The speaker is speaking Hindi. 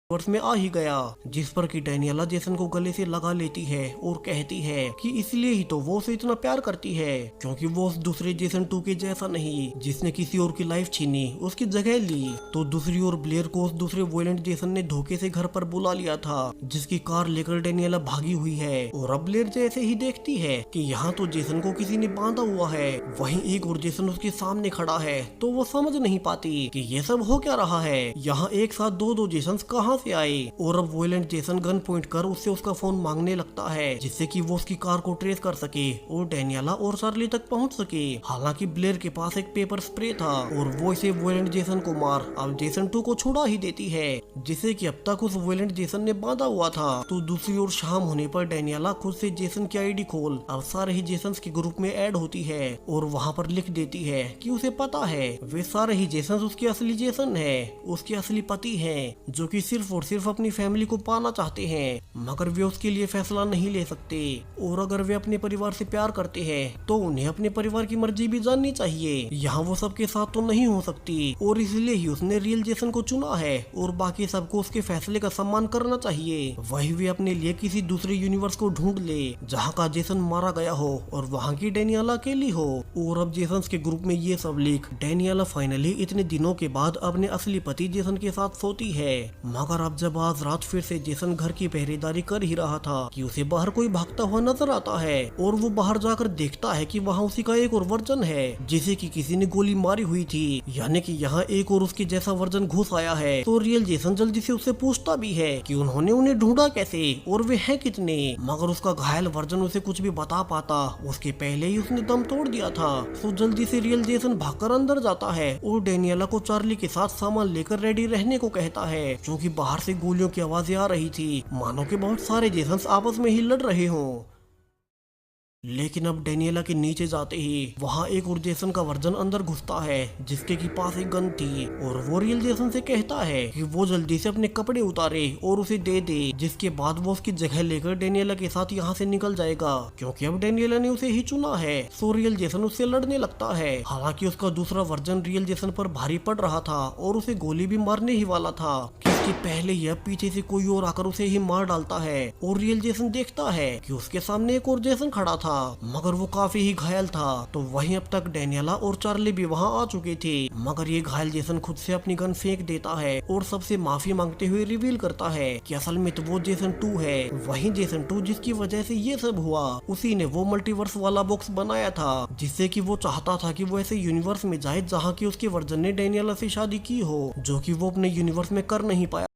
वर्ष में आ ही गया, जिस पर कि डेनियला जेसन को गले से लगा लेती है और कहती है कि इसलिए ही तो वो उसे इतना प्यार करती है, क्योंकि वो उस दूसरे जेसन 2 के जैसा नहीं जिसने किसी और की लाइफ छीनी, उसकी जगह ली। तो दूसरी ओर ब्लेयर को उस दूसरे वोलेंट जेसन ने धोखे से घर पर बुला लिया था, जिसकी कार लेकर डेनियला भागी हुई है। और अब ब्लेयर जैसे ही देखती है कि यहाँ तो जेसन को किसी ने बांधा हुआ है, वहीं एक और जेसन उसके सामने खड़ा है, तो वो समझ नहीं पाती कि ये सब हो क्या रहा है। यहाँ एक साथ दो जेसन कहाँ से आए। और अब वोलेंट जेसन गन पॉइंट कर उससे उसका फोन मांगने लगता है, जिससे कि वो उसकी कार को ट्रेस कर सके और डेनियला और चार्ली तक पहुंच सके। हालांकि ब्लेयर के पास एक पेपर स्प्रे था और वो इसे वोलेंट जेसन को मार अब जेसन 2 को छुड़ा ही देती है, जिसे कि अब तक उस वोलेंट जेसन ने बांधा हुआ था। तो दूसरी ओर शाम होने पर डेनियला खुद से जेसन की आईडी खोल अब सारे ही जेसन के ग्रुप में ऐड होती है और वहाँ पर लिख देती है कि उसे पता है वे सारे ही जेसन उसके असली जेसन है, उसके असली पति है, जो कि सिर्फ और सिर्फ अपनी फैमिली को पाना चाहते हैं, मगर वे उसके लिए फैसला नहीं ले सकते। और अगर वे अपने परिवार से प्यार करते हैं तो उन्हें अपने परिवार की मर्जी भी जाननी चाहिए। यहाँ वो सबके साथ तो नहीं हो सकती और इसलिए ही उसने रियल जेसन को चुना है और बाकी सबको उसके फैसले का सम्मान करना चाहिए। वही वे अपने लिए किसी दूसरे यूनिवर्स को ढूंढ ले जहाँ का जेसन मारा गया हो और वहाँ की डेनियला अकेली हो। और अब जेसन के ग्रुप में ये सब लिख डेनियला फाइनली इतने दिनों के बाद अपने असली पति जेसन के साथ सोती है। मगर अब जब आज रात फिर से जेसन घर की पहरेदारी कर ही रहा था कि उसे बाहर कोई भागता हुआ नजर आता है और वो बाहर जाकर देखता है कि वहाँ उसी का एक और वर्जन है, जिसे कि किसी ने गोली मारी हुई थी, यानी कि यहाँ एक और उसके जैसा वर्जन घुस आया है। तो रियल जेसन जल्दी से उससे पूछता भी है कि उन्होंने उन्हें ढूंढा कैसे और वे हैं कितने, मगर उसका घायल वर्जन उसे कुछ भी बता पाता उसके पहले ही उसने दम तोड़ दिया था। तो जल्दी से रियल जेसन भागकर अंदर जाता है और डेनियला को चार्ली के साथ सामान लेकर रेडी रहने को कहता है, क्योंकि बाहर से गोलियों की आवाजें आ रही थी, मानो कि बहुत सारे जेसन्स आपस में ही लड़ रहे हों। लेकिन अब डेनियला के नीचे जाते ही वहाँ एक और जेसन का वर्जन अंदर घुसता है, जिसके की पास एक गन थी और वो रियल जेसन से कहता है कि वो जल्दी से अपने कपड़े उतारे और उसे दे दे, जिसके बाद वो उसकी जगह लेकर डेनियला के साथ यहाँ से निकल जाएगा, क्योंकि अब डेनियला ने उसे ही चुना है। सो रियल जेसन उससे लड़ने लगता है। हालांकि उसका दूसरा वर्जन रियल जेसन पर भारी पड़ रहा था और उसे गोली भी मारने ही वाला था कि इसके पहले यह पीछे से कोई और आकर उसे ही मार डालता है। और रियल जेसन देखता है कि उसके सामने एक और जेसन खड़ा था, मगर वो काफी ही घायल था। तो वहीं अब तक डेनियला और चार्ली भी वहां आ चुके थे, मगर ये घायल जेसन खुद से अपनी गन फेंक देता है और सबसे माफी मांगते हुए रिवील करता है कि असल में तो वो जेसन 2 है, वही जेसन 2 जिसकी वजह से ये सब हुआ। उसी ने वो मल्टीवर्स वाला बॉक्स बनाया था, जिससे कि वो चाहता था कि वो ऐसे यूनिवर्स में जाए जहाँ की उसके वर्जन ने डेनियला से शादी की हो, जो कि वो अपने यूनिवर्स में कर नहीं पाया।